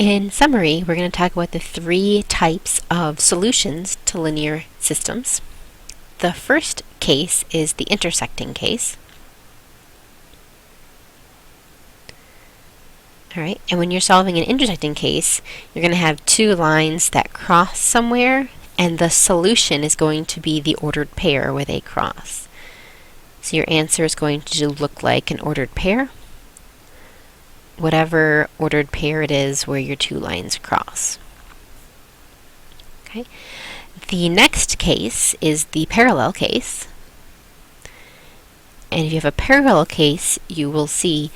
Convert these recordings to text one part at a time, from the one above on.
In summary, we're going to talk about the three types of solutions to linear systems. The first case is the intersecting case. Alright, and when you're solving an intersecting case, you're going to have two lines that cross somewhere, and the solution is going to be the ordered pair where they cross. So your answer is going to look like an ordered pair, whatever ordered pair it is where your two lines cross. Okay. The next case is the parallel case. And if you have a parallel case, you will see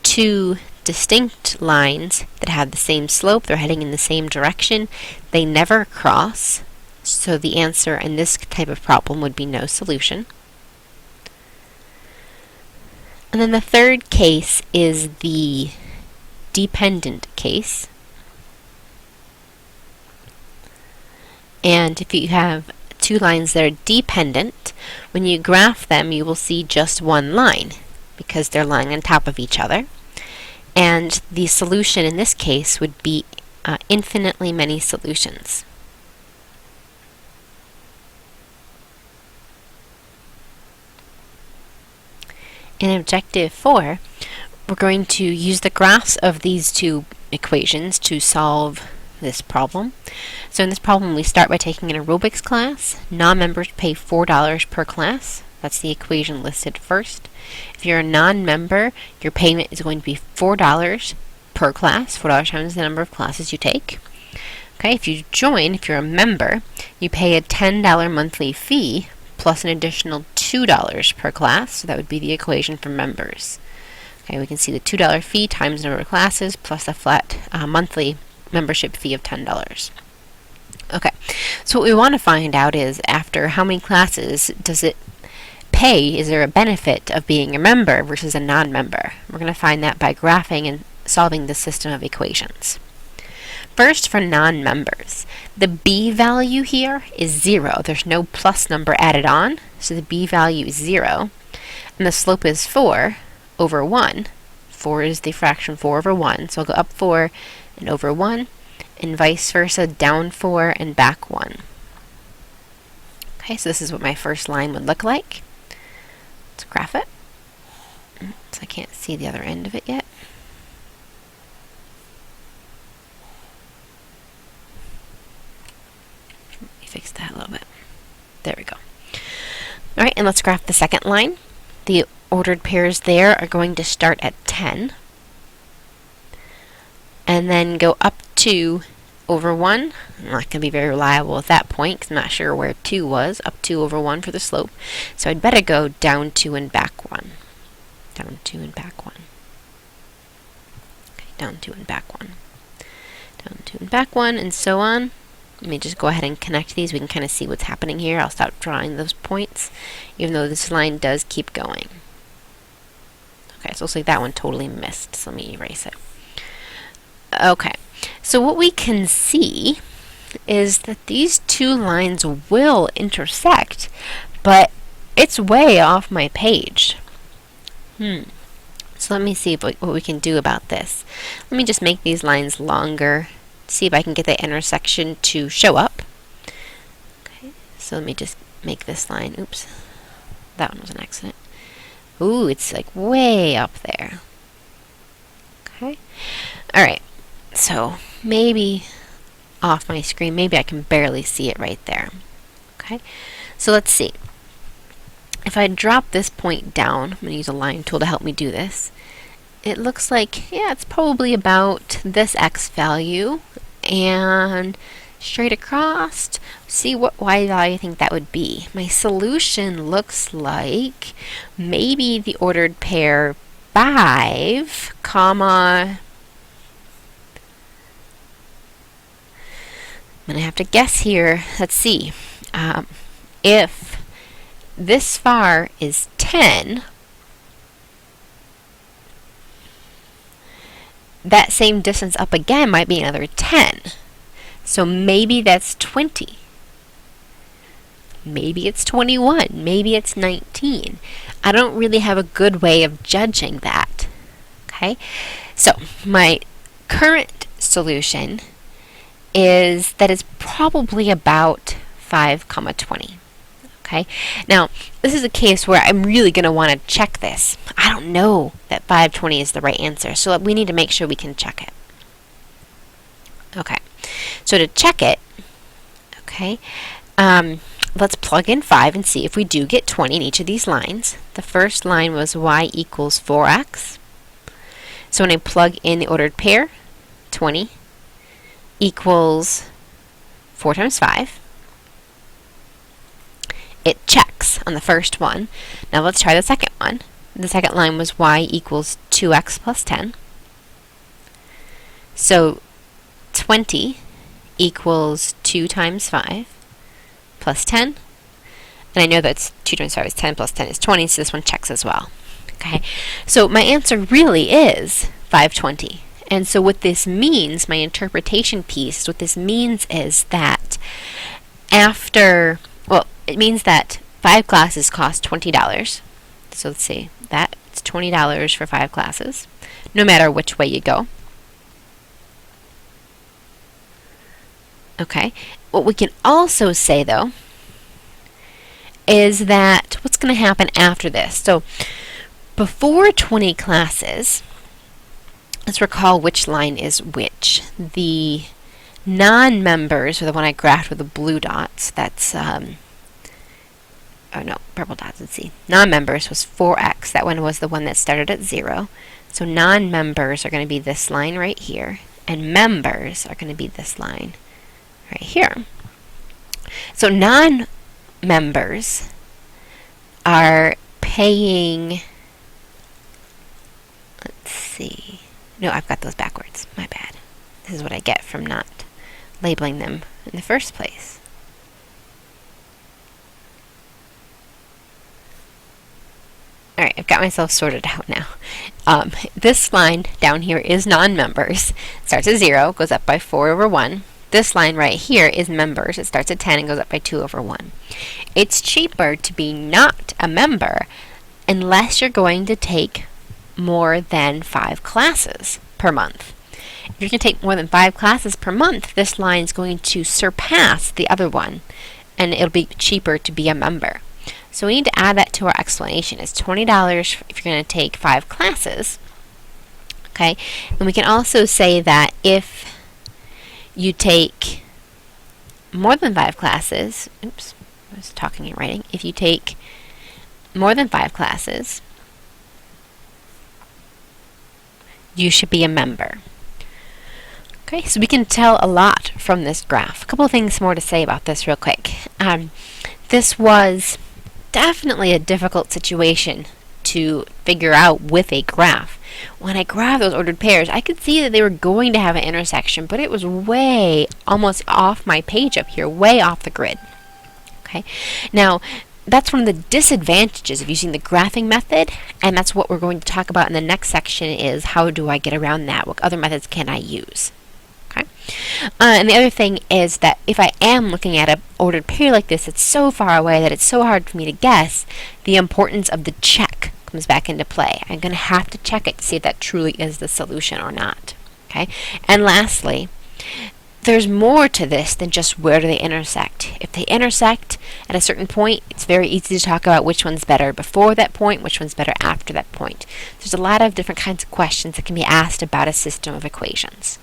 two distinct lines that have the same slope. They're heading in the same direction. They never cross. So the answer in this type of problem would be no solution. And then the third case is the dependent case. And if you have two lines that are dependent, when you graph them, you will see just one line because they're lying on top of each other. And the solution in this case would be infinitely many solutions. In Objective 4, we're going to use the graphs of these two equations to solve this problem. So in this problem, we start by taking an aerobics class. Non-members pay $4 per class. That's the equation listed first. If you're a non-member, your payment is going to be $4 per class. $4 times the number of classes you take. Okay, if you join, if you're a member, you pay a $10 monthly fee plus an additional $2 per class. So that would be the equation for members. Okay, we can see the $2 fee times the number of classes plus a flat monthly membership fee of $10. Okay, so what we want to find out is after how many classes does it pay? Is there a benefit of being a member versus a non-member? We're going to find that by graphing and solving the system of equations. First, for non-members, the b value here is 0. There's no plus number added on, so the b value is 0. And the slope is 4 over 1. 4 is the fraction 4 over 1, so I'll go up 4 and over 1, and vice versa, down 4 and back 1. Okay, so this is what my first line would look like. Let's graph it. So I can't see the other end of it yet. Let me fix that a little bit. There we go. Alright, and let's graph the second line. The ordered pairs there are going to start at 10 and then go up 2 over 1. I'm not going to be very reliable at that point because I'm not sure where 2 was. Up 2 over 1 for the slope. So I'd better go down 2 and back 1. Down 2 and back 1. Okay, down 2 and back 1. Down 2 and back 1, and so on. Let me just go ahead and connect these. We can kind of see what's happening here. I'll stop drawing those points, even though this line does keep going. Okay, so it looks like that one totally missed, so let me erase it. Okay, so what we can see is that these two lines will intersect, but it's way off my page. So let me see what we can do about this. Let me just make these lines longer, see if I can get the intersection to show up. Okay, so let me just make this line, oops, that one was an accident. Ooh, it's like way up there. Okay, alright, so maybe off my screen, maybe I can barely see it right there. Okay, so let's see. If I drop this point down, I'm going to use a line tool to help me do this. It looks like, yeah, it's probably about this x value, and straight across, see what y value I think that would be. My solution looks like maybe the ordered pair 5, comma, I'm going to have to guess here. Let's see. If this far is 10, that same distance up again might be another 10. So maybe that's 20. Maybe it's 21. Maybe it's 19. I don't really have a good way of judging that. Okay? So my current solution is that it's probably about 5, 20. Okay, now this is a case where I'm really going to want to check this. I don't know that 520 is the right answer, so we need to make sure we can check it. Okay, so to check it, okay, let's plug in 5 and see if we do get 20 in each of these lines. The first line was y equals 4x. So when I plug in the ordered pair, 20 equals 4 times 5. It checks on the first one. Now let's try the second one. The second line was y equals 2x plus 10. So 20 equals 2 times 5 plus 10. And I know that's 2 times 5 is 10 plus 10 is 20, so this one checks as well. Okay, so my answer really is 520. And so what this means, my interpretation piece, what this means is that after, well, it means that 5 classes cost $20. So let's see, that's $20 for 5 classes, no matter which way you go. Okay, what we can also say, though, is that what's going to happen after this. So before 20 classes, let's recall which line is which. The non-members are the one I graphed with the blue dots. That's, oh no, purple dots, let's see. Non-members was 4x. That one was the one that started at 0. So non-members are going to be this line right here, and members are going to be this line right here. So non-members are paying, let's see, no, I've got those backwards, my bad. This is what I get from not labeling them in the first place. Alright, I've got myself sorted out now. This line down here is non-members. Starts at 0, goes up by 4 over 1. This line right here is members. It starts at 10 and goes up by 2 over 1. It's cheaper to be not a member unless you're going to take more than 5 classes per month. If you're going to take more than 5 classes per month, this line is going to surpass the other one, and it'll be cheaper to be a member. So we need to add that to our explanation. It's $20 if you're going to take 5 classes. Okay, and we can also say that if you take more than 5 classes, oops, I was talking and writing. If you take more than 5 classes, you should be a member. Okay, so we can tell a lot from this graph. A couple of things more to say about this real quick. This was definitely a difficult situation to figure out with a graph. When I grabbed those ordered pairs, I could see that they were going to have an intersection, but it was way almost off my page up here, way off the grid. Okay, now that's one of the disadvantages of using the graphing method, and that's what we're going to talk about in the next section is how do I get around that? What other methods can I use? Okay, and the other thing is that if I am looking at an ordered pair like this, it's so far away that it's so hard for me to guess. The importance of the check comes back into play. I'm going to have to check it to see if that truly is the solution or not. Okay, and lastly, there's more to this than just where do they intersect. If they intersect at a certain point, it's very easy to talk about which one's better before that point, which one's better after that point. There's a lot of different kinds of questions that can be asked about a system of equations.